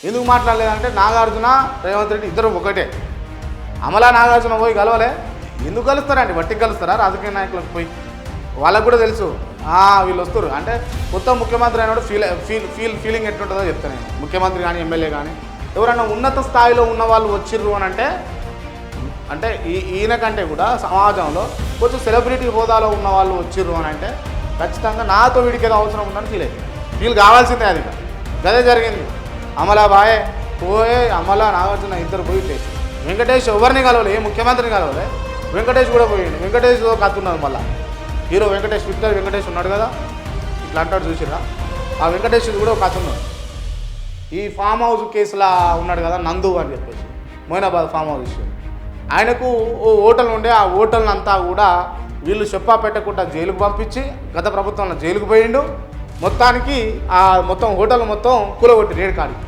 ఎందుకు మాట్లాడలేదంటే నాగార్జున రేవంత్ రెడ్డి ఇద్దరు ఒకటే. అమలా నాగార్జున పోయి కలవలే. ఎందుకు కలుస్తారండి? వట్టికి కలుస్తారా రాజకీయ నాయకులకు పోయి? వాళ్ళకు కూడా తెలుసు వీళ్ళు వస్తారు అంటే కొత్త ముఖ్యమంత్రి అయినప్పుడు ఫీలింగ్ ఎట్లుంటుందో చెప్తాను నేను. ముఖ్యమంత్రి కానీ ఎమ్మెల్యే కానీ ఎవరన్నా ఉన్నత స్థాయిలో ఉన్న వాళ్ళు వచ్చిర్రు అని అంటే ఈయన కంటే కూడా సమాజంలో కొంచెం సెలబ్రిటీ హోదాలో ఉన్న వాళ్ళు వచ్చిర్రు అని అంటే ఖచ్చితంగా నాతో వీడికి ఏదో అవసరం ఉందని ఫీల్ అవుతుంది. ఫీల్ కావాల్సిందే. అది గదే జరిగింది. అమలా బాయే పోయే అమలా నాగార్జున ఇద్దరు పోయి చేసి వెంకటేష్ ఎవరిని కలవలే, ఏ ముఖ్యమంత్రిని కలవలే. వెంకటేష్ కూడా పోయింది. వెంకటేష్ కత్తున్నారు మళ్ళీ. హీరో వెంకటేష్, విక్టర్ వెంకటేష్ ఉన్నాడు కదా, ఇట్లా అంటాడు చూసిరా. ఆ వెంకటేష్ కూడా ఒక కత్తున్నాడు. ఈ ఫామ్ హౌస్ కేసులా ఉన్నాడు కదా నందు అని చెప్పేసి, మోయినాబాద్ ఫామ్ హౌస్ ఇష్యూ. ఆయనకు ఓ హోటల్ ఉండే, ఆ హోటల్ని అంతా కూడా వీళ్ళు చెప్పా పెట్టకుండా జైలుకు పంపించి గత ప్రభుత్వంలో జైలుకు పోయిండు. మొత్తానికి ఆ మొత్తం హోటల్ మొత్తం కూలగొట్టి రేడు కాడికి